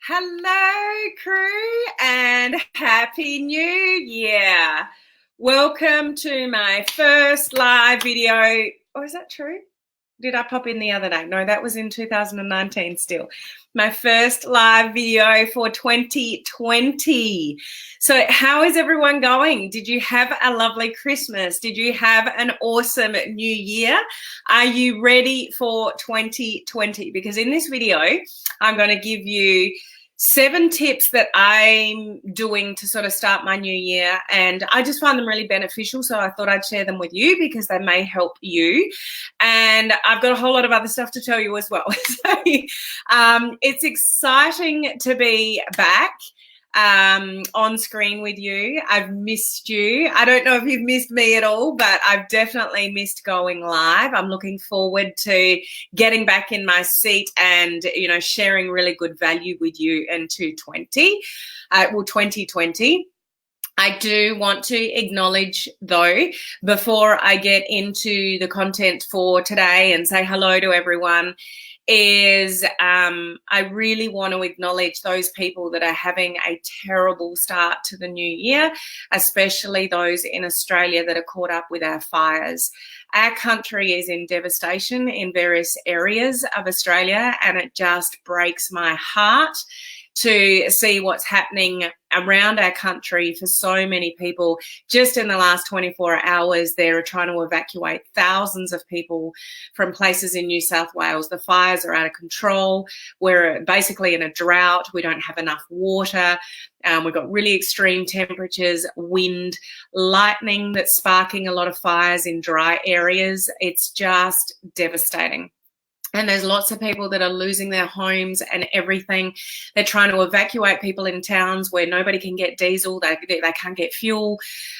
Hello, crew, and Happy New Year. Welcome to my first live video. Oh, is that true? Did I pop in the other day? No, that was in 2019 still. My first live video for 2020. So how is everyone going? Did you have a lovely Christmas? Did you have an awesome new year? Are you ready for 2020? Because in this video, I'm going to give you 7 tips that I'm doing to sort of start my new year, and I just find them really beneficial, so I thought I'd share them with you because they may help you. And I've got a whole lot of other stuff to tell you as well. So it's exciting to be back on screen with you. I've missed you. I don't know if you've missed me at all, but I've definitely missed going live. I'm looking forward to getting back in my seat and, you know, sharing really good value with you in 2020. I do want to acknowledge, though, before I get into the content for today and say hello to everyone, is I really want to acknowledge those people that are having a terrible start to the new year, especially those in Australia that are caught up with our fires. Our country is in devastation in various areas of Australia, and it just breaks my heart to see what's happening around our country for so many people. Just in the last 24 hours, they're trying to evacuate thousands of people from places in New South Wales. The fires are out of control. We're basically in a drought. We don't have enough water. We've got really extreme temperatures, wind, lightning that's sparking a lot of fires in dry areas. It's just devastating. And there's lots of people that are losing their homes and everything. They're trying to evacuate people in towns where nobody can get diesel. They can't get fuel.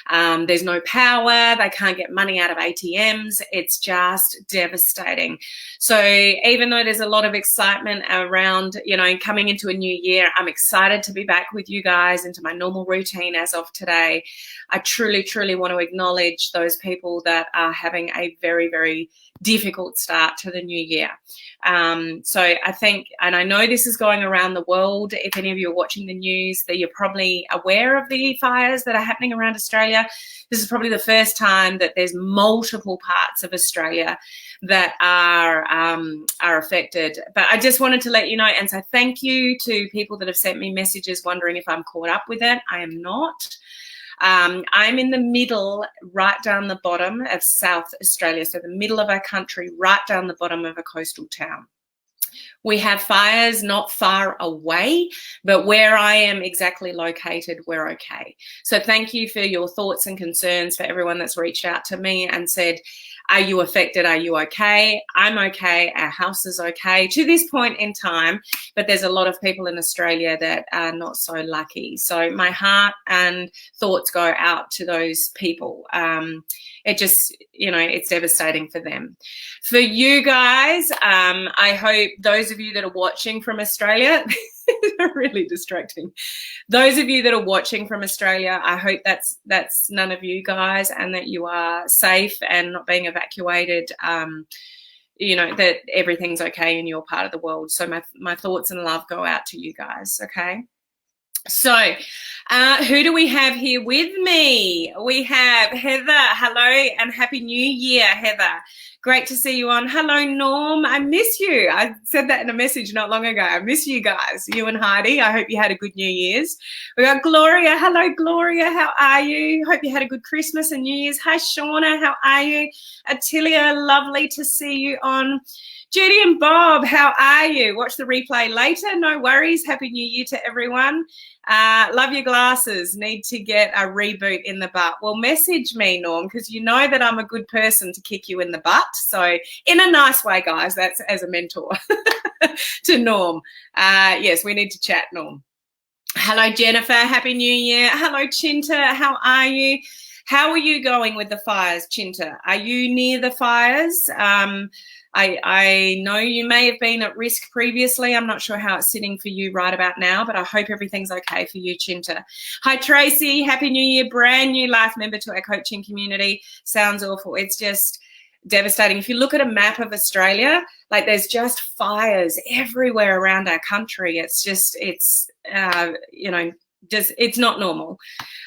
There's no power. They can't get money out of ATMs. It's just devastating. So even though there's a lot of excitement around, you know, coming into a new year, I'm excited to be back with you guys into my normal routine as of today. I truly, truly want to acknowledge those people that are having a very, very difficult start to the new year. So I think, and I know this is going around the world, if any of you are watching the news, that you're probably aware of the fires that are happening around Australia. This is probably the first time that there's multiple parts of Australia that are affected. But I just wanted to let you know and say thank you to people that have sent me messages wondering if I'm caught up with it. I am not. I'm in the middle, right down the bottom of South Australia, so the middle of our country, right down the bottom of a coastal town. We have fires not far away, but where I am exactly located, we're okay. So thank you for your thoughts and concerns, for everyone that's reached out to me and said, are you affected? Are you okay? I'm okay. Our house is okay to this point in time, but there's a lot of people in Australia that are not so lucky. So my heart and thoughts go out to those people. It just, you know, it's devastating for them. For you guys, I hope those of you that are watching from Australia, really distracting. Those of you that are watching from Australia, I hope that's none of you guys, and that you are safe and not being evacuated. You know, that everything's okay in your part of the world. So my thoughts and love go out to you guys, okay? So who do we have here with me? We have Heather. Hello and Happy New Year, Heather. Great to see you on. Hello, Norm. I miss you. I said that in a message not long ago. I miss you guys, you and Heidi. I hope you had a good New Year's. We got Gloria. Hello, Gloria. How are you? Hope you had a good Christmas and New Year's. Hi, Shauna. How are you? Attilia, lovely to see you on. Judy and Bob, how are you? Watch the replay later. No worries. Happy New Year to everyone. Love your glasses. Need to get a reboot in the butt. Well, message me, Norm, because you know that I'm a good person to kick you in the butt. So in a nice way, guys, that's as a mentor to Norm. Yes, we need to chat, Norm. Hello, Jennifer. Happy New Year. Hello, Chinta. How are you? How are you going with the fires, Chinta? Are you near the fires? I know you may have been at risk previously. I'm not sure how it's sitting for you right about now, but I hope everything's okay for you, Chinta. Hi, Tracy. Happy New Year. Brand new life member to our coaching community. Sounds awful. It's just devastating. If you look at a map of Australia, like there's just fires everywhere around our country. It's just, it's not normal.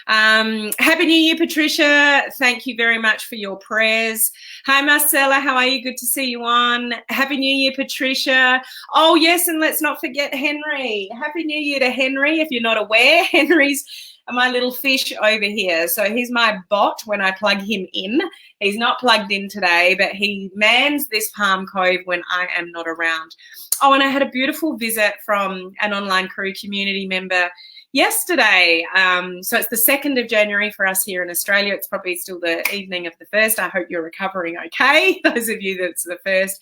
Happy New Year, Patricia. Thank you very much for your prayers. Hi, Marcella. How are you? Good to see you on. Happy New Year, Patricia. Oh, yes, and let's not forget Henry. Happy New Year to Henry. If you're not aware, Henry's my little fish over here. So he's my bot when I plug him in. He's not plugged in today, but he mans this Palm Cove when I am not around. Oh, and I had a beautiful visit from an online crew community member yesterday. So it's the 2nd of January for us here in Australia. It's probably still the evening of the 1st. I hope you're recovering okay, those of you that's the 1st.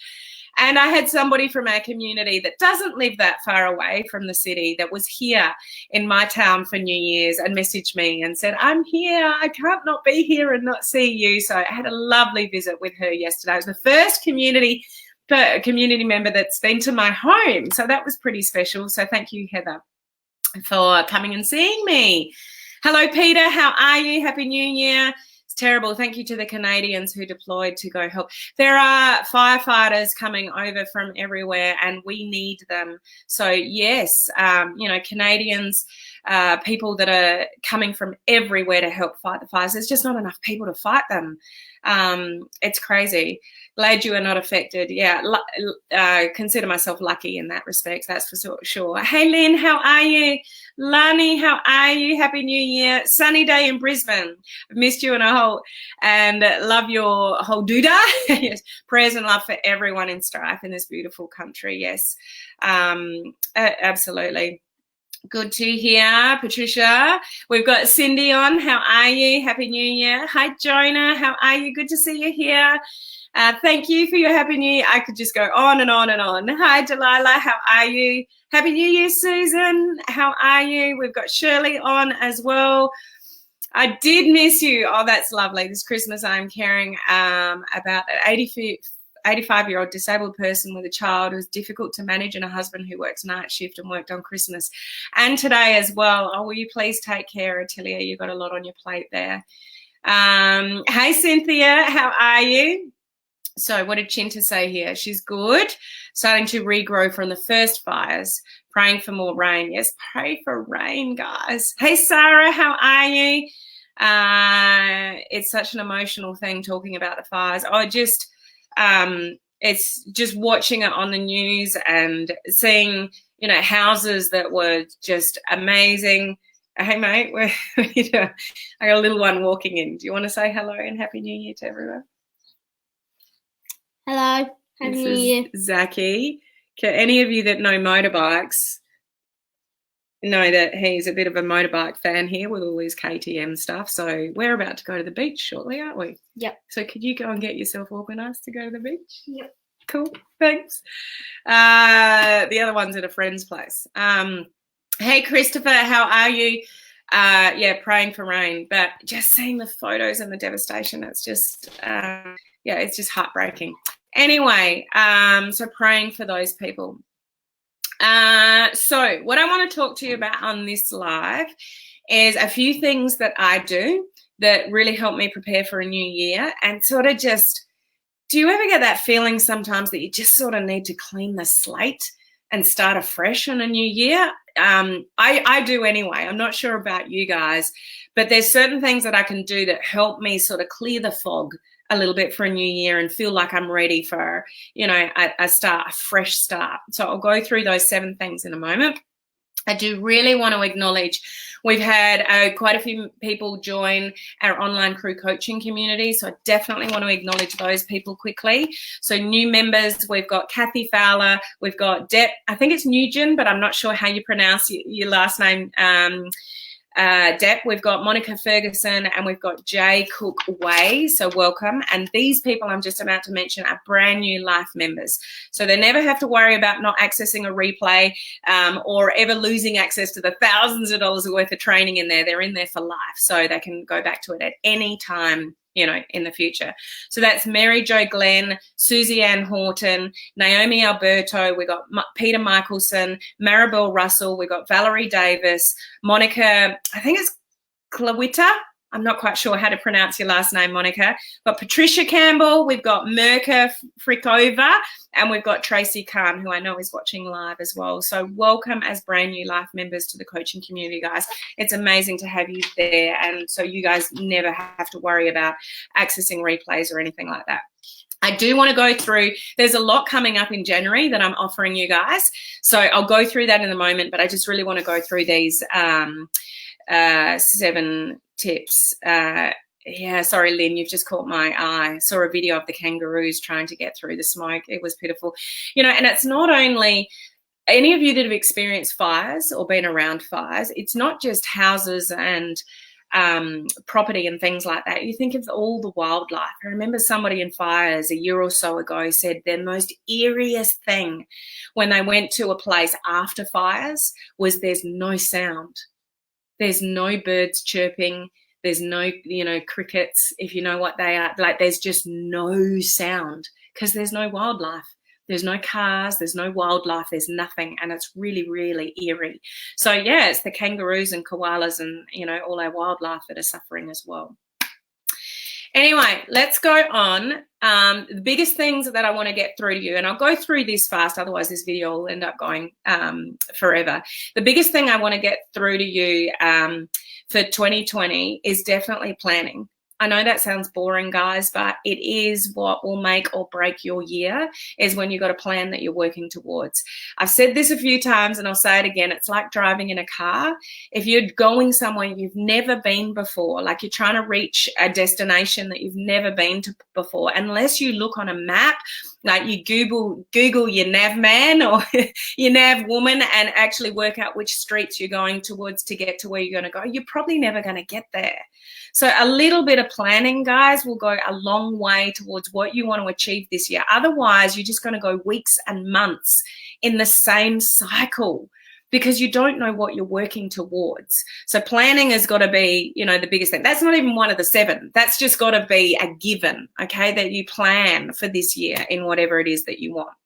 And I had somebody from our community that doesn't live that far away from the city that was here in my town for New Year's and messaged me and said, I'm here. I can't not be here and not see you. So I had a lovely visit with her yesterday. It was the first community member that's been to my home. So that was pretty special. So thank you, Heather, for coming and seeing me. Hello, Peter. How are you? Happy New Year. Terrible. Thank you to the Canadians who deployed to go help. There are firefighters coming over from everywhere and we need them. So yes, Canadians, people that are coming from everywhere to help fight the fires. There's just not enough people to fight them. It's crazy. Glad you are not affected. Yeah, consider myself lucky in that respect, that's for sure. Hey, Lynn, how are you? Lani, how are you? Happy New Year. Sunny day in Brisbane. I've missed you and love your whole doodah. Yes. Prayers and love for everyone in strife in this beautiful country. Yes, absolutely. Good to hear, Patricia. We've got Cindy on. How are you? Happy New Year. Hi, Jonah. How are you? Good to see you here. Thank you for your Happy New Year. I could just go on and on and on. Hi, Delilah. How are you? Happy New Year, Susan. How are you? We've got Shirley on as well. I did miss you. Oh, that's lovely. This Christmas I'm caring about an 85-year-old disabled person with a child who's difficult to manage and a husband who works night shift and worked on Christmas and today as well. Oh, will you please take care, Attilia? You've got a lot on your plate there. Hey, Cynthia. How are you? So what did Chinta say here? She's good, starting to regrow from the first fires, praying for more rain. Yes, pray for rain, guys. Hey, Sarah, how are you? It's such an emotional thing talking about the fires. It's just watching it on the news and seeing, houses that were just amazing. Hey, mate, what are you doing? I got a little one walking in. Do you want to say hello and Happy New Year to everyone? Hello, Happy New Year. Zachy. Can any of you that know motorbikes know that he's a bit of a motorbike fan here with all his KTM stuff? So we're about to go to the beach shortly, aren't we? Yep. So could you go and get yourself organised to go to the beach? Yep. Cool, thanks. The other one's at a friend's place. Hey, Christopher, how are you? Yeah, praying for rain, but just seeing the photos and the devastation, it's just, it's just heartbreaking. Anyway, so praying for those people. So what I want to talk to you about on this live is a few things that I do that really help me prepare for a new year and sort of just, do you ever get that feeling sometimes that you just sort of need to clean the slate and start afresh on a new year? I do anyway. I'm not sure about you guys, but there's certain things that I can do that help me sort of clear the fog a little bit for a new year and feel like I'm ready for, a fresh start. So I'll go through those 7 things in a moment. I do really want to acknowledge we've had quite a few people join our online crew coaching community, so I definitely want to acknowledge those people quickly. So new members, we've got Kathy Fowler, we've got Deb, I think it's Nugent, but I'm not sure how you pronounce your last name, Deb. We've got Monica Ferguson and we've got Jay Cook Way, so welcome. And these people I'm just about to mention are brand new life members, so they never have to worry about not accessing a replay or ever losing access to the thousands of dollars worth of training in there. They're in there for life, so they can go back to it at any time in the future. So that's Mary Jo Glenn, Susie Ann Horton, Naomi Alberto, we got Peter Michelson, Maribel Russell, we got Valerie Davis, Monica, I think it's Clawita, I'm not quite sure how to pronounce your last name, Monica. We've got Patricia Campbell, we've got Mirka Frikova, and we've got Tracy Khan, who I know is watching live as well. So welcome as brand new life members to the coaching community, guys. It's amazing to have you there, and so you guys never have to worry about accessing replays or anything like that. I do want to go through, there's a lot coming up in January that I'm offering you guys. So I'll go through that in a moment, but I just really want to go through these 7 tips. Yeah, sorry, Lynn, you've just caught my eye. I saw a video of the kangaroos trying to get through the smoke. It was pitiful. You know, and it's not only any of you that have experienced fires or been around fires, it's not just houses and property and things like that. You think of all the wildlife. I remember somebody in fires a year or so ago said their most eeriest thing when they went to a place after fires was there's no sound. There's no birds chirping. There's no, you know, crickets, if you know what they are. Like, there's just no sound because there's no wildlife. There's no cars, there's no wildlife, there's nothing, and it's really, really eerie. So, yeah, it's the kangaroos and koalas and, you know, all our wildlife that are suffering as well. Anyway, let's go on. The biggest things that I want to get through to you, and I'll go through this fast, otherwise this video will end up going forever. The biggest thing I want to get through to you for 2020 is definitely planning. I know that sounds boring, guys, but it is what will make or break your year, is when you've got a plan that you're working towards. I've said this a few times and I'll say it again. It's like driving in a car. If you're going somewhere you've never been before, like you're trying to reach a destination that you've never been to before, unless you look on a map, like you Google your nav man or your nav woman and actually work out which streets you're going towards to get to where you're going to go, you're probably never going to get there. So a little bit of planning, guys, will go a long way towards what you want to achieve this year. Otherwise, you're just going to go weeks and months in the same cycle because you don't know what you're working towards. So planning has got to be, you know, the biggest thing. That's not even one of the 7. That's just got to be a given, okay, that you plan for this year in whatever it is that you want.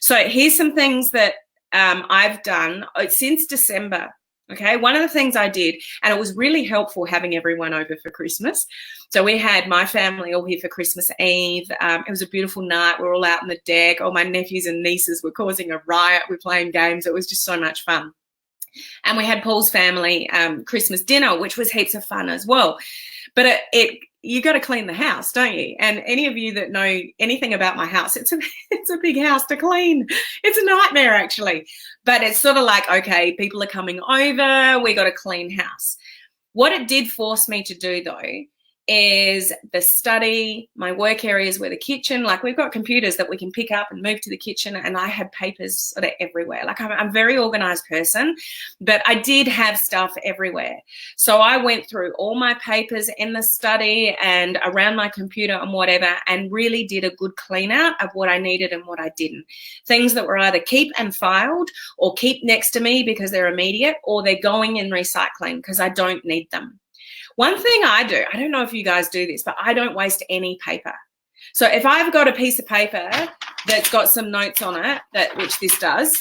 So here's some things that I've done since December. Okay, one of the things I did, and it was really helpful having everyone over for Christmas. So we had my family all here for Christmas Eve. It was a beautiful night. We were all out on the deck. All my nephews and nieces were causing a riot. We're playing games. It was just so much fun. And we had Paul's family Christmas dinner, which was heaps of fun as well. But you got to clean the house, don't you? And any of you that know anything about my house, it's a big house to clean. It's a nightmare, actually. But it's sort of like, okay, people are coming over. We got a clean house. What it did force me to do, though, is the study, my work areas were the kitchen. Like, we've got computers that we can pick up and move to the kitchen, and I had papers sort of everywhere. Like, I'm a very organized person, but I did have stuff everywhere. So I went through all my papers in the study and around my computer and whatever, and really did a good clean out of what I needed and what I didn't. Things that were either keep and filed or keep next to me because they're immediate, or they're going in recycling because I don't need them. One thing I do, I don't know if you guys do this, but I don't waste any paper. So if I've got a piece of paper that's got some notes on it, which this does,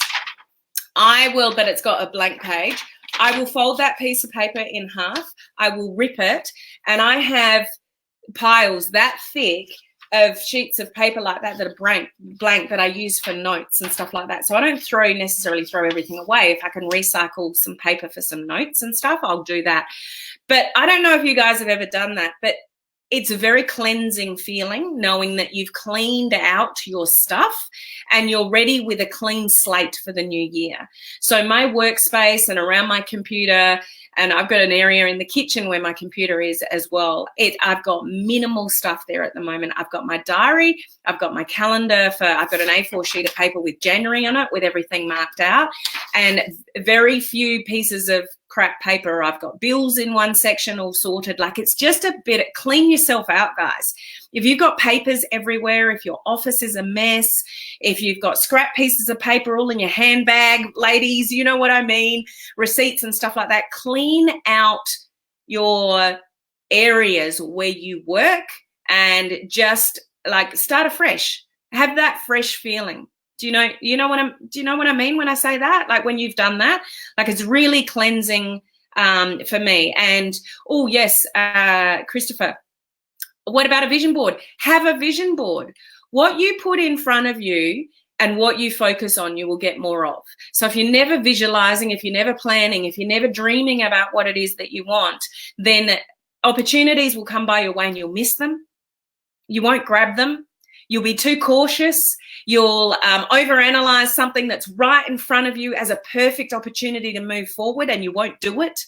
but it's got a blank page, I will fold that piece of paper in half, I will rip it, and I have piles that thick of sheets of paper like that that are blank that I use for notes and stuff like that. So I don't necessarily throw everything away. If I can recycle some paper for some notes and stuff, I'll do that. But I don't know if you guys have ever done that, but it's a very cleansing feeling knowing that you've cleaned out your stuff and you're ready with a clean slate for the new year. So my workspace and around my computer, and I've got an area in the kitchen where my computer is as well. I've got minimal stuff there at the moment. I've got my diary. I've got my calendar I've got an A4 sheet of paper with January on it with everything marked out, and very few pieces of crap paper. I've got bills in one section all sorted. Like, it's just a bit, clean yourself out, guys. If you've got papers everywhere, if your office is a mess, if you've got scrap pieces of paper all in your handbag, ladies, you know what I mean, receipts and stuff like that, clean out your areas where you work and just like start afresh. Have that fresh feeling. Do you know what I mean when I say that? Like, when you've done that, like, it's really cleansing for me. And, oh, yes, Christopher, what about a vision board? Have a vision board. What you put in front of you and what you focus on, you will get more of. So if you're never visualizing, if you're never planning, if you're never dreaming about what it is that you want, then opportunities will come by your way and you'll miss them. You won't grab them. You'll be too cautious. You'll overanalyze something that's right in front of you as a perfect opportunity to move forward, and you won't do it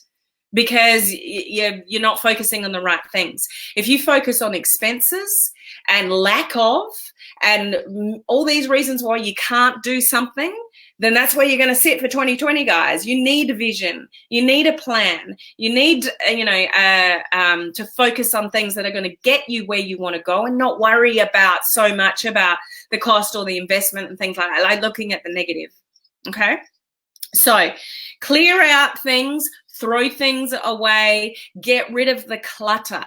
because you're not focusing on the right things. If you focus on expenses and lack of and all these reasons why you can't do something, then that's where you're going to sit for 2020, guys. You need a vision. You need a plan. You need, to focus on things that are going to get you where you want to go and not worry about so much about the cost or the investment and things like that, like looking at the negative. Okay? So clear out things, throw things away, get rid of the clutter.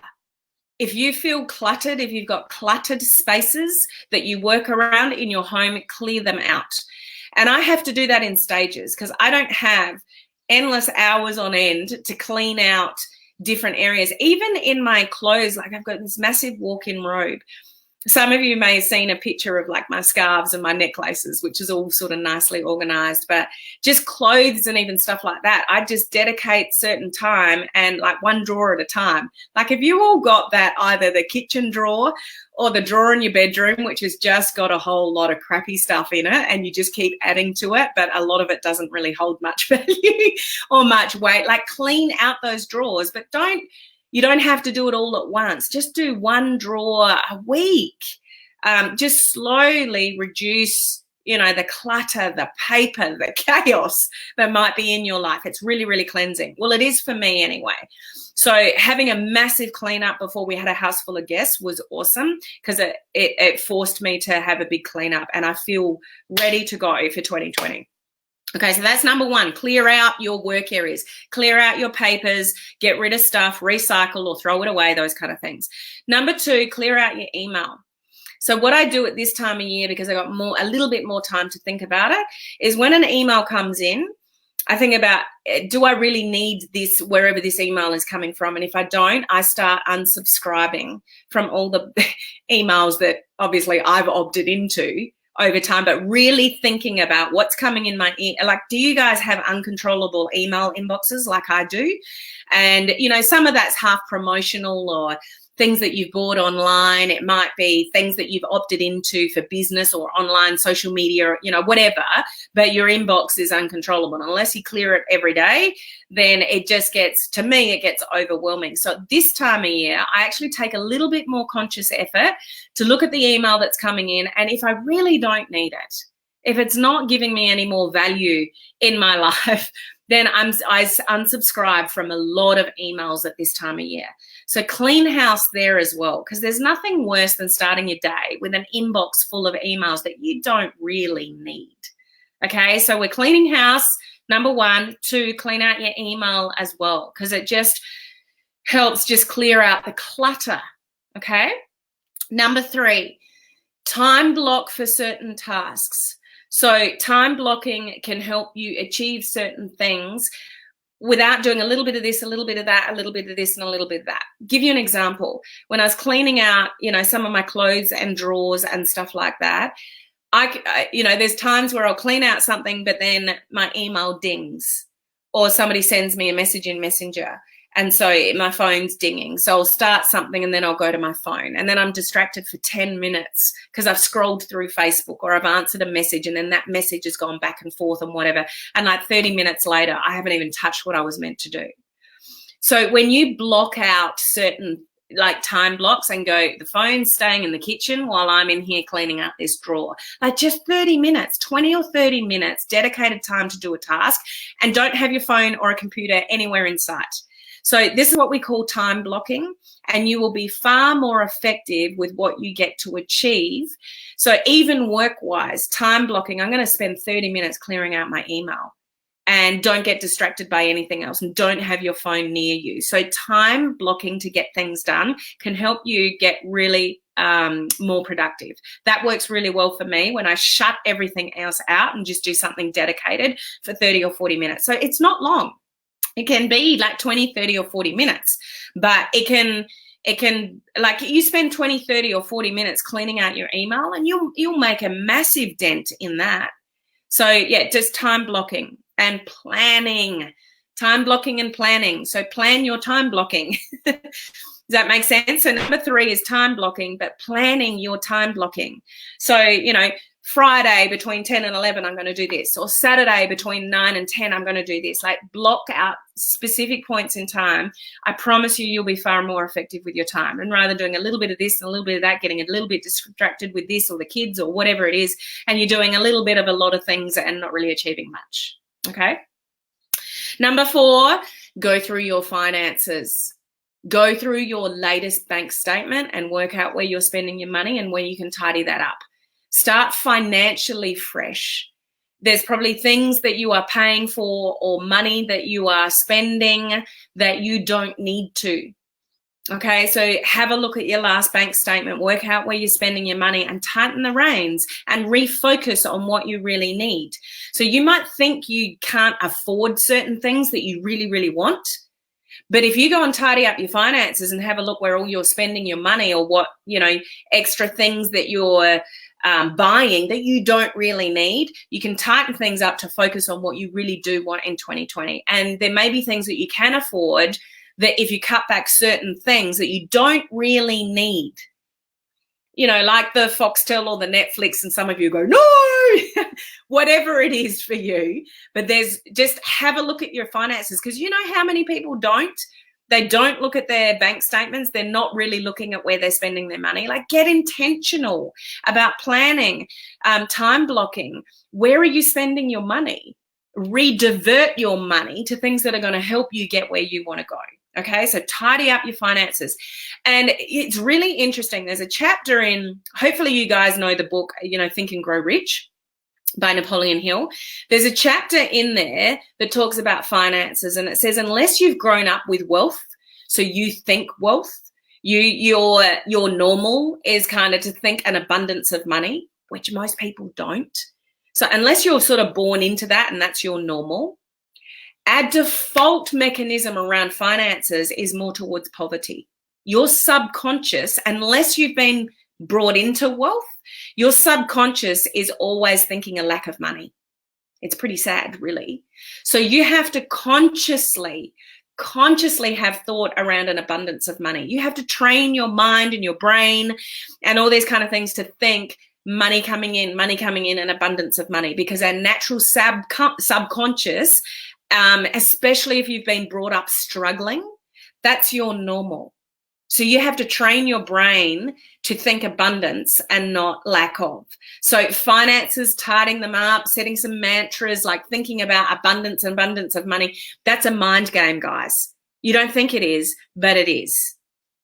If you feel cluttered, if you've got cluttered spaces that you work around in your home, clear them out. And I have to do that in stages because I don't have endless hours on end to clean out different areas. Even in my clothes, like I've got this massive walk-in robe. Some of you may have seen a picture of like my scarves and my necklaces, which is all sort of nicely organized, but just clothes and even stuff like that, I just dedicate certain time and like one drawer at a time. Like if you all got that, either the kitchen drawer or the drawer in your bedroom, which has just got a whole lot of crappy stuff in it and you just keep adding to it, but a lot of it doesn't really hold much value or much weight, like clean out those drawers, but you don't have to do it all at once. Just do one drawer a week. Just slowly reduce, the clutter, the paper, the chaos that might be in your life. It's really, really cleansing. Well, it is for me anyway. So having a massive cleanup before we had a house full of guests was awesome because it forced me to have a big cleanup, and I feel ready to go for 2020. Okay, so that's number one. Clear out your work areas. Clear out your papers. Get rid of stuff. Recycle or throw it away, those kind of things. Number two, clear out your email. So what I do at this time of year, because I got a little bit more time to think about it, is when an email comes in, I think about, do I really need this wherever this email is coming from? And if I don't, I start unsubscribing from all the emails that obviously I've opted into over time, but really thinking about what's coming in my like, do you guys have uncontrollable email inboxes like I do? And, some of that's half promotional or things that you've bought online. It might be things that you've opted into for business or online social media, whatever, but your inbox is uncontrollable. And unless you clear it every day, then it just gets, to me, it gets overwhelming. So this time of year, I actually take a little bit more conscious effort to look at the email that's coming in. And if I really don't need it, if it's not giving me any more value in my life, then I unsubscribe from a lot of emails at this time of year. So clean house there as well, because there's nothing worse than starting your day with an inbox full of emails that you don't really need. Okay, so we're cleaning house, number one. Two, clean out your email as well, because it just helps just clear out the clutter. Okay, number three, time block for certain tasks. So time blocking can help you achieve certain things without doing a little bit of this, a little bit of that, a little bit of this, and a little bit of that. Give you an example. When I was cleaning out, some of my clothes and drawers and stuff like that, there's times where I'll clean out something, but then my email dings or somebody sends me a message in Messenger. And so my phone's dinging. So I'll start something and then I'll go to my phone. And then I'm distracted for 10 minutes because I've scrolled through Facebook or I've answered a message and then that message has gone back and forth and whatever. And like 30 minutes later, I haven't even touched what I was meant to do. So when you block out certain like time blocks and go, the phone's staying in the kitchen while I'm in here cleaning out this drawer, like just 30 minutes, 20 or 30 minutes, dedicated time to do a task, and don't have your phone or a computer anywhere in sight. So this is what we call time blocking, and you will be far more effective with what you get to achieve. So even work-wise, time blocking, I'm going to spend 30 minutes clearing out my email, and don't get distracted by anything else, and don't have your phone near you. So time blocking to get things done can help you get really more productive. That works really well for me when I shut everything else out and just do something dedicated for 30 or 40 minutes. So it's not long. It can be like 20, 30 or 40 minutes, but it can like you spend 20, 30 or 40 minutes cleaning out your email and you'll make a massive dent in that. So yeah, just time blocking and planning. Time blocking and planning. So plan your time blocking. Does that make sense? So number 3 is time blocking, but planning your time blocking. So, you know, Friday between 10 and 11, I'm going to do this. Or Saturday between 9 and 10, I'm going to do this. Like block out specific points in time. I promise you, you'll be far more effective with your time. And rather than doing a little bit of this and a little bit of that, getting a little bit distracted with this or the kids or whatever it is, and you're doing a little bit of a lot of things and not really achieving much. Okay. Number 4, go through your finances. Go through your latest bank statement and work out where you're spending your money and where you can tidy that up. Start financially fresh. There's probably things that you are paying for or money that you are spending that you don't need to. Okay, so have a look at your last bank statement, work out where you're spending your money and tighten the reins and refocus on what you really need. So you might think you can't afford certain things that you really, really want. But if you go and tidy up your finances and have a look where all you're spending your money or what, you know, extra things that you're buying that you don't really need, you can tighten things up to focus on what you really do want in 2020. And there may be things that you can afford that if you cut back certain things that you don't really need, you know, like the Foxtel or the Netflix, and some of you go, no, whatever it is for you. But there's just have a look at your finances, because you know how many people don't? They don't look at their bank statements. They're not really looking at where they're spending their money. Like, get intentional about planning, time blocking. Where are you spending your money? Redivert your money to things that are going to help you get where you want to go. Okay, so tidy up your finances. And it's really interesting. There's a chapter in, hopefully you guys know the book, you know, Think and Grow Rich by Napoleon Hill. There's a chapter in there that talks about finances, and it says, unless you've grown up with wealth, so you think wealth, your normal is kind of to think an abundance of money, which most people don't. So unless you're sort of born into that and that's your normal, our default mechanism around finances is more towards poverty. Your subconscious, unless you've been brought into wealth, your subconscious is always thinking a lack of money. It's pretty sad, really. So you have to consciously have thought around an abundance of money. You have to train your mind and your brain and all these kind of things to think money coming in, an abundance of money, because our natural subconscious, especially if you've been brought up struggling, that's your normal. So you have to train your brain to think abundance and not lack of. So finances, tidying them up, setting some mantras, like thinking about abundance of money, that's a mind game, guys. You don't think it is, but it is.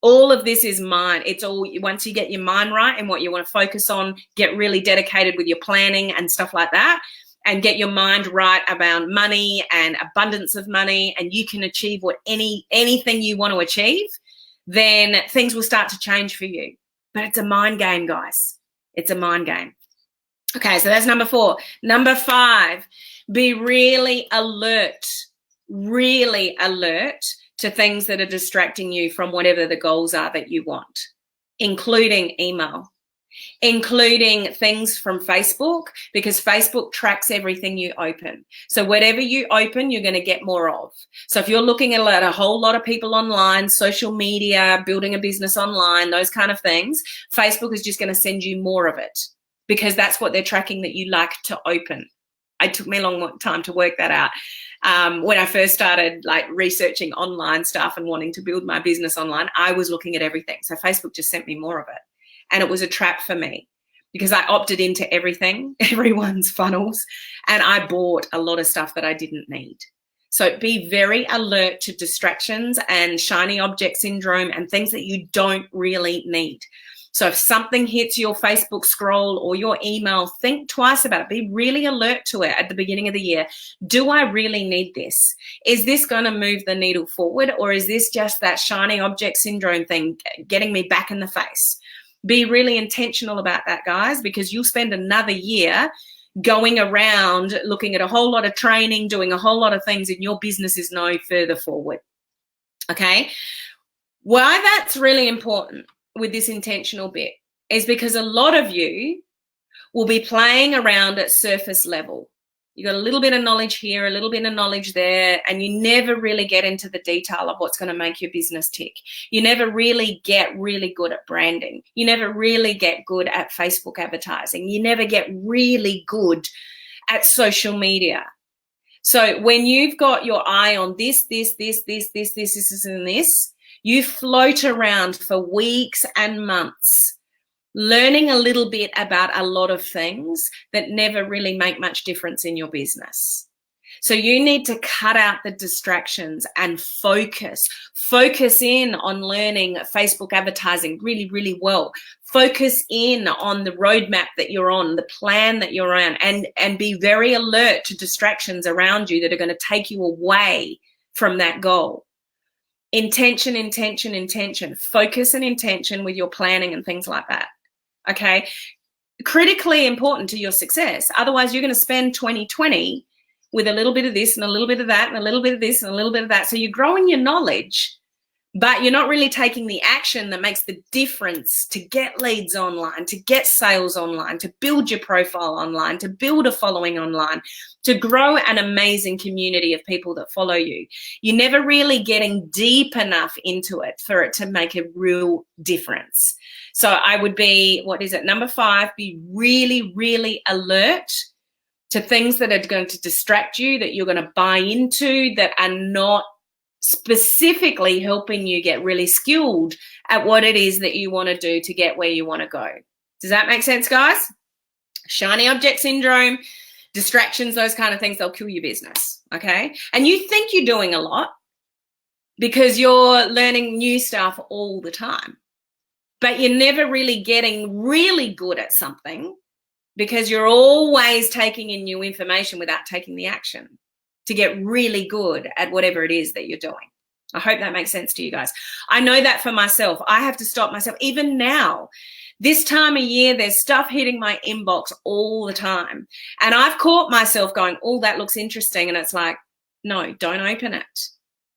All of this is mind. It's all, once you get your mind right and what you want to focus on, get really dedicated with your planning and stuff like that, and get your mind right about money and abundance of money, and you can achieve what anything you want to achieve, then things will start to change for you. But it's a mind game, guys. It's a mind game. Okay, so that's number 4. Number 5, be really alert to things that are distracting you from whatever the goals are that you want, including email, including things from Facebook, because Facebook tracks everything you open. So whatever you open, you're going to get more of. So if you're looking at a whole lot of people online, social media, building a business online, those kind of things, Facebook is just going to send you more of it, because that's what they're tracking that you like to open. It took me a long time to work that out. When I first started like researching online stuff and wanting to build my business online, I was looking at everything. So Facebook just sent me more of it. And it was a trap for me because I opted into everything, everyone's funnels, and I bought a lot of stuff that I didn't need. So be very alert to distractions and shiny object syndrome and things that you don't really need. So if something hits your Facebook scroll or your email, think twice about it. Be really alert to it at the beginning of the year. Do I really need this? Is this going to move the needle forward, or is this just that shiny object syndrome thing getting me back in the face? Be really intentional about that, guys, because you'll spend another year going around looking at a whole lot of training, doing a whole lot of things, and your business is no further forward. Okay? Why that's really important with this intentional bit is because a lot of you will be playing around at surface level. You got a little bit of knowledge here, a little bit of knowledge there, and you never really get into the detail of what's going to make your business tick. You never really get really good at branding. You never really get good at Facebook advertising. You never get really good at social media. So when you've got your eye on this, and this, you float around for weeks and months learning a little bit about a lot of things that never really make much difference in your business. So you need to cut out the distractions and focus in on learning Facebook advertising really, really well. Focus in on the roadmap that you're on, the plan that you're on, and be very alert to distractions around you that are going to take you away from that goal. Intention, focus and intention with your planning and things like that. Okay, critically important to your success. Otherwise, you're going to spend 2020 with a little bit of this and a little bit of that and a little bit of this and a little bit of that. So you're growing your knowledge, but you're not really taking the action that makes the difference to get leads online, to get sales online, to build your profile online, to build a following online, to grow an amazing community of people that follow you. You're never really getting deep enough into it for it to make a real difference. So I would be, number 5, be really, really alert to things that are going to distract you, that you're going to buy into, that are not specifically helping you get really skilled at what it is that you want to do to get where you want to go. Does that make sense, guys? Shiny object syndrome, distractions, those kind of things, they'll kill your business, okay? And you think you're doing a lot because you're learning new stuff all the time, but you're never really getting really good at something because you're always taking in new information without taking the action to get really good at whatever it is that you're doing. I hope that makes sense to you guys. I know that for myself. I have to stop myself. Even now, this time of year, there's stuff hitting my inbox all the time. And I've caught myself going, oh, that looks interesting. And it's like, no, don't open it.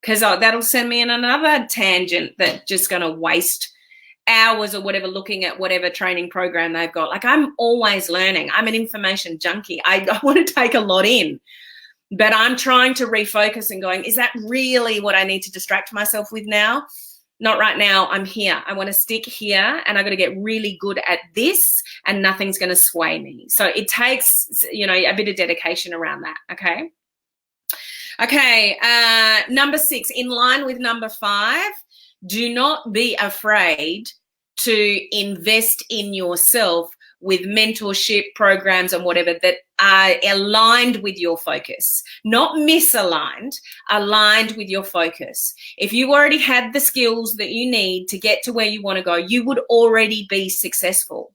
Because that'll send me in another tangent that's just going to waste hours or whatever looking at whatever training program they've got. Like, I'm always learning. I'm an information junkie. I want to take a lot in. But I'm trying to refocus and going, is that really what I need to distract myself with now? Not right now. I'm here. I want to stick here and I've got to get really good at this and nothing's going to sway me. So it takes, a bit of dedication around that. Okay. Okay. Number 6, in line with number 5, do not be afraid to invest in yourself with mentorship programs and whatever that are aligned with your focus, not misaligned, aligned with your focus. If you already had the skills that you need to get to where you want to go, you would already be successful.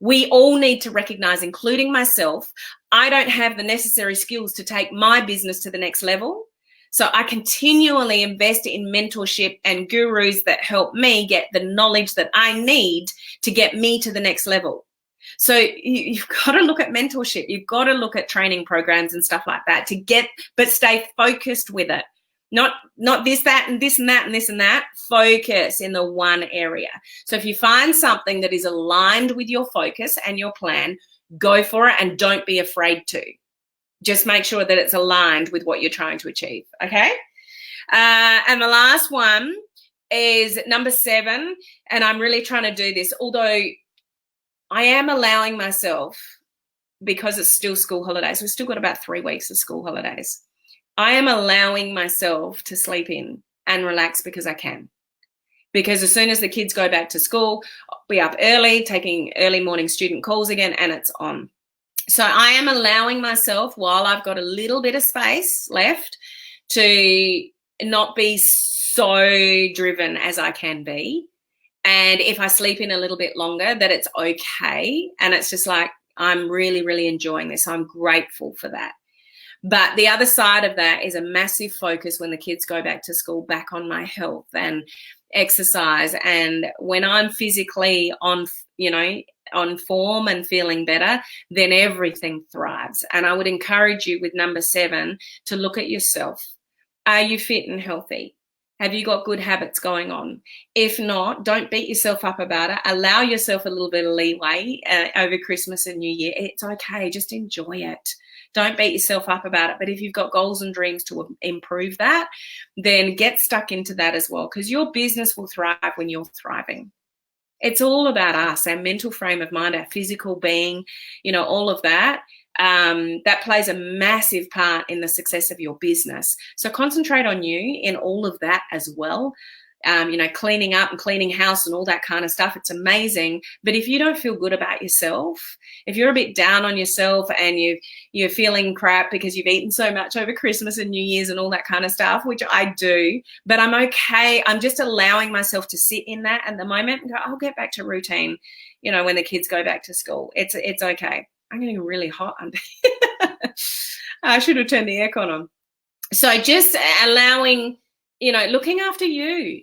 We all need to recognize, including myself, I don't have the necessary skills to take my business to the next level. So I continually invest in mentorship and gurus that help me get the knowledge that I need to get me to the next level. So you've got to look at mentorship. You've got to look at training programs and stuff like that but stay focused with it. Not this, that, and this and that and this and that. Focus in the one area. So if you find something that is aligned with your focus and your plan, go for it and don't be afraid to. Just make sure that it's aligned with what you're trying to achieve, okay? And the last one is number 7, and I'm really trying to do this, although I am allowing myself, because it's still school holidays, we've still got about 3 weeks of school holidays, I am allowing myself to sleep in and relax because I can. Because as soon as the kids go back to school, I'll be up early, taking early morning student calls again, and it's on. So I am allowing myself, while I've got a little bit of space left, to not be so driven as I can be. And if I sleep in a little bit longer, that it's okay. And it's just like, I'm really, really enjoying this. I'm grateful for that. But the other side of that is a massive focus when the kids go back to school, back on my health and exercise. And when I'm physically on, on form and feeling better, then everything thrives. And I would encourage you with number 7 to look at yourself. Are you fit and healthy? Have you got good habits going on? If not, don't beat yourself up about it. Allow yourself a little bit of leeway over Christmas and New Year. It's okay. Just enjoy it. Don't beat yourself up about it. But if you've got goals and dreams to improve that, then get stuck into that as well, because your business will thrive when you're thriving. It's all about us, our mental frame of mind, our physical being, all of that. That plays a massive part in the success of your business. So concentrate on you in all of that as well. Cleaning up and cleaning house and all that kind of stuff. It's amazing. But if you don't feel good about yourself, if you're a bit down on yourself and you're feeling crap because you've eaten so much over Christmas and New Year's and all that kind of stuff, which I do, but I'm okay. I'm just allowing myself to sit in that at the moment and go, I'll get back to routine, when the kids go back to school. It's okay. I'm getting really hot under here. I should have turned the aircon on. So just allowing, looking after you.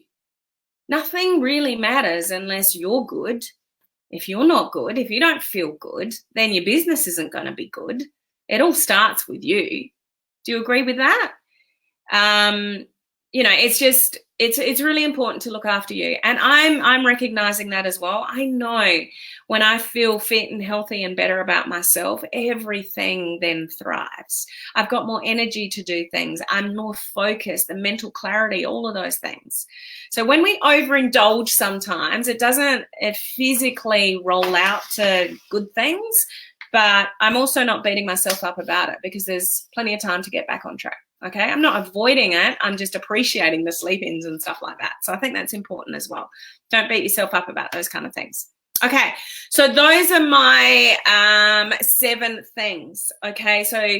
Nothing really matters unless you're good. If you're not good, if you don't feel good, then your business isn't going to be good. It all starts with you. Do you agree with that? It's really important to look after you. And I'm recognizing that as well. I know when I feel fit and healthy and better about myself, everything then thrives. I've got more energy to do things. I'm more focused, the mental clarity, all of those things. So when we overindulge sometimes, it doesn't physically roll out to good things, but I'm also not beating myself up about it because there's plenty of time to get back on track. Okay, I'm not avoiding it. I'm just appreciating the sleep-ins and stuff like that. So I think that's important as well. Don't beat yourself up about those kind of things. Okay, so those are my 7 things. Okay, so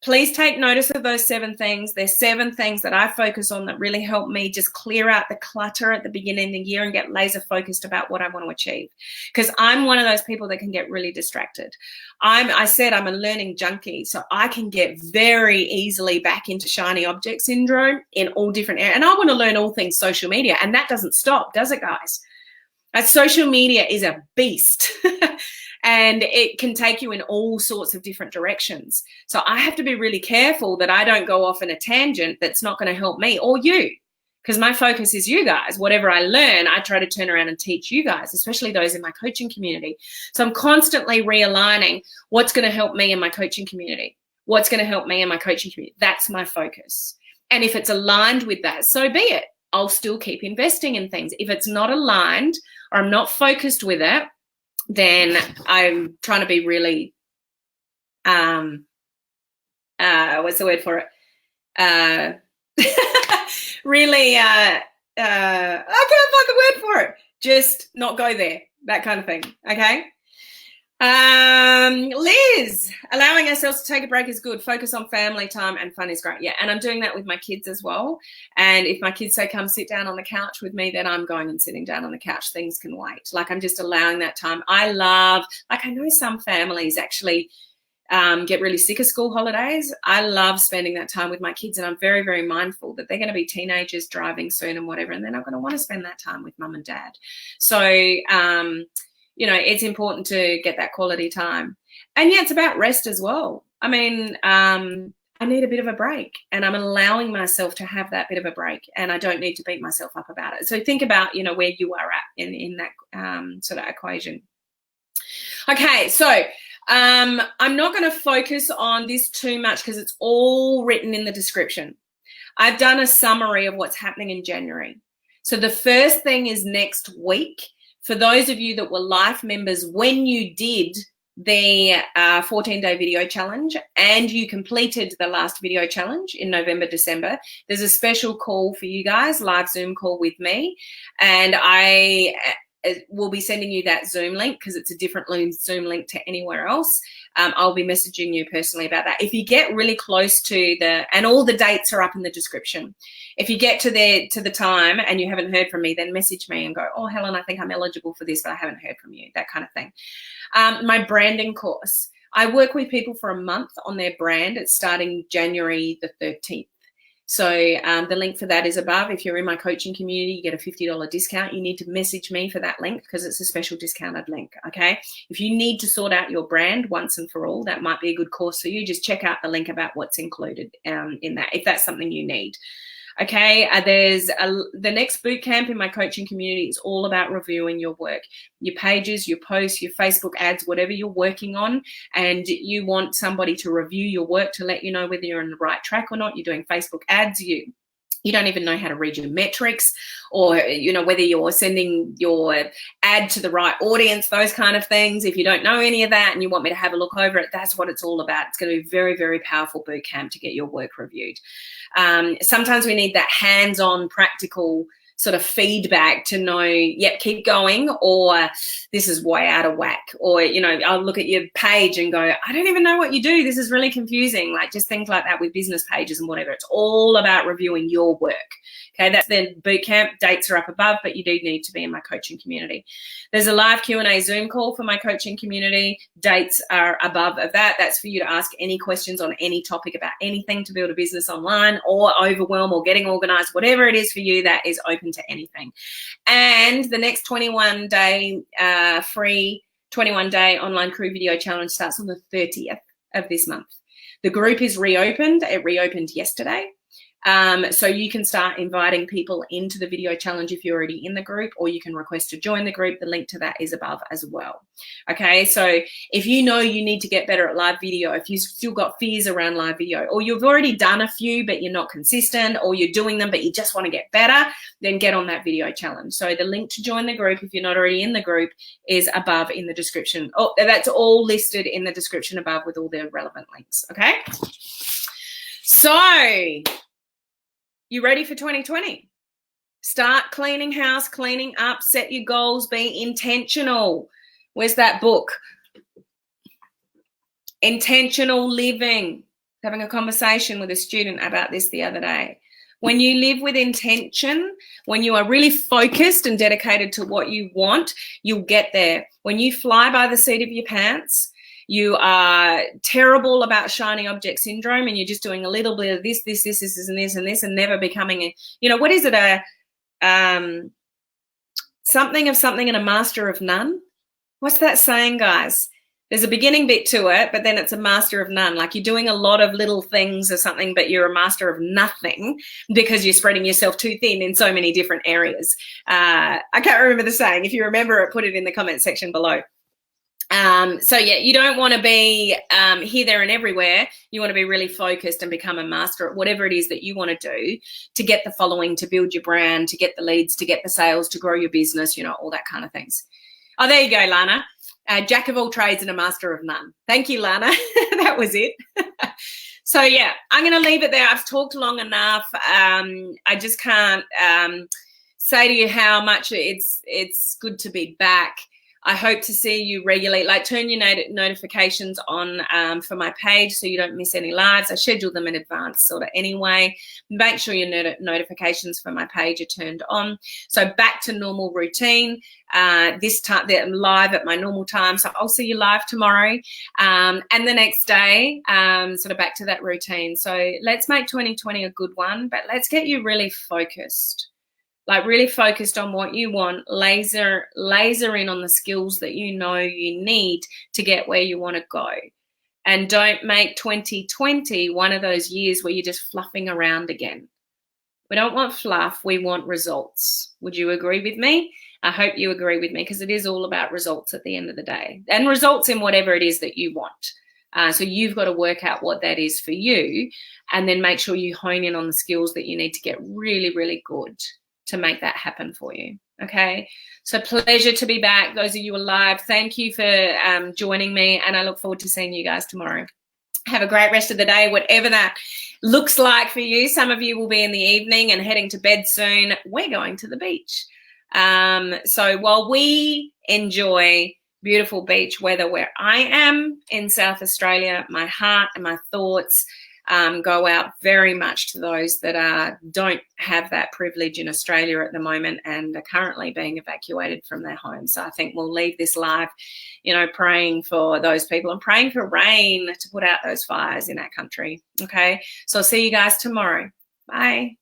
please take notice of those 7 things. There's 7 things that I focus on that really help me just clear out the clutter at the beginning of the year and get laser focused about what I want to achieve. Because I'm one of those people that can get really distracted. I said I'm a learning junkie, so I can get very easily back into shiny object syndrome in all different areas. And I want to learn all things social media, and that doesn't stop, does it, guys? Social media is a beast. And it can take you in all sorts of different directions. So I have to be really careful that I don't go off in a tangent that's not going to help me or you, because my focus is you guys. Whatever I learn, I try to turn around and teach you guys, especially those in my coaching community. So I'm constantly realigning what's going to help me in my coaching community. What's going to help me in my coaching community? That's my focus. And if it's aligned with that, so be it. I'll still keep investing in things. If it's not aligned or I'm not focused with it, then I'm trying to be really, what's the word for it? Really, I can't find the word for it. Just not go there, that kind of thing. Okay. Liz, allowing ourselves to take a break is good. Focus on family time and fun is great. Yeah, and I'm doing that with my kids as well. And if my kids say, come sit down on the couch with me, then I'm going and sitting down on the couch. Things can wait. Like, I'm just allowing that time. I know some families actually get really sick of school holidays. I love spending that time with my kids, and I'm very, very mindful that they're going to be teenagers driving soon and whatever, and they're not going to want to spend that time with mum and dad. So, it's important to get that quality time. And yeah, it's about rest as well. I mean, I need a bit of a break, and I'm allowing myself to have that bit of a break, and I don't need to beat myself up about it. So think about, where you are at in that sort of equation. Okay, so I'm not going to focus on this too much because it's all written in the description. I've done a summary of what's happening in January. So the first thing is next week. For those of you that were life members, when you did the 14-day video challenge and you completed the last video challenge in November, December, there's a special call for you guys, live Zoom call with me. And I will be sending you that Zoom link because it's a different Zoom link to anywhere else. I'll be messaging you personally about that. If you get really close to and all the dates are up in the description. If you get to the time and you haven't heard from me, then message me and go, oh, Helen, I think I'm eligible for this, but I haven't heard from you, that kind of thing. My branding course. I work with people for a month on their brand. It's starting January the 13th. So the link for that is above. If you're in my coaching community, you get a $50 discount. You need to message me for that link because it's a special discounted link, okay? If you need to sort out your brand once and for all, that might be a good course for you. Just check out the link about what's included in that, if that's something you need. Okay, the next bootcamp in my coaching community is all about reviewing your work, your pages, your posts, your Facebook ads, whatever you're working on, and you want somebody to review your work to let you know whether you're on the right track or not. You're doing Facebook ads, you don't even know how to read your metrics, or whether you're sending your ad to the right audience, those kind of things. If you don't know any of that and you want me to have a look over it, that's what it's all about. It's going to be a very, very powerful boot camp to get your work reviewed. Sometimes we need that hands-on practical sort of feedback to know, yep, keep going, or this is way out of whack, or I'll look at your page and go, I don't even know what you do, this is really confusing. Like just things like that with business pages and whatever. It's all about reviewing your work. Okay, that's the boot camp. Dates are up above, but you do need to be in my coaching community. There's a live Q&A Zoom call for my coaching community. Dates are above of that. That's for you to ask any questions on any topic about anything to build a business online, or overwhelm, or getting organized, whatever it is for you, that is open to anything. And the next 21-day free 21-day online crew video challenge starts on the 30th of this month. The group is reopened. It reopened yesterday. So you can start inviting people into the video challenge if you're already in the group, or you can request to join the group. The link to that is above as well. Okay, so if you know you need to get better at live video, if you've still got fears around live video, or you've already done a few but you're not consistent, or you're doing them but you just want to get better, then get on that video challenge. So the link to join the group, if you're not already in the group, is above in the description. Oh, that's all listed in the description above with all the relevant links. Okay, so you ready for 2020? Start cleaning house, cleaning up, set your goals, be intentional. Where's that book? Intentional living. Having a conversation with a student about this the other day. When you live with intention, when you are really focused and dedicated to what you want, you'll get there. When you fly by the seat of your pants, you are terrible about shiny object syndrome, and you're just doing a little bit of this, and never becoming what is it? Something of something and a master of none. What's that saying, guys? There's a beginning bit to it, but then it's a master of none. Like you're doing a lot of little things or something, but you're a master of nothing because you're spreading yourself too thin in so many different areas. I can't remember the saying. If you remember it, put it in the comment section below. So yeah, you don't want to be here, there, and everywhere. You want to be really focused and become a master at whatever it is that you want to do to get the following, to build your brand, to get the leads, to get the sales, to grow your business, all that kind of things. Oh, there you go, Lana. Jack of all trades and a master of none. Thank you, Lana. That was it. So yeah, I'm going to leave it there. I've talked long enough. I just can't say to you how much it's good to be back. I hope to see you regularly. Like turn your notifications on for my page so you don't miss any lives. I schedule them in advance sort of anyway. Make sure your notifications for my page are turned on. So back to normal routine. This time they're live at my normal time. So I'll see you live tomorrow. And the next day, sort of back to that routine. So let's make 2020 a good one, but let's get you really focused. Like really focused on what you want, laser in on the skills that you know you need to get where you want to go. And don't make 2020 one of those years where you're just fluffing around again. We don't want fluff, we want results. Would you agree with me? I hope you agree with me because it is all about results at the end of the day. And results in whatever it is that you want. So you've got to work out what that is for you and then make sure you hone in on the skills that you need to get really, really good to make that happen for you. Okay, so pleasure to be back. Those of you alive, thank you for joining me, and I look forward to seeing you guys tomorrow. Have a great rest of the day, whatever that looks like for you. Some of you will be in the evening and heading to bed soon. We're going to the beach. So while we enjoy beautiful beach weather where I am in South Australia, my heart and my thoughts go out very much to those that don't have that privilege in Australia at the moment and are currently being evacuated from their homes. So I think we'll leave this live, praying for those people and praying for rain to put out those fires in our country. Okay, so I'll see you guys tomorrow. Bye.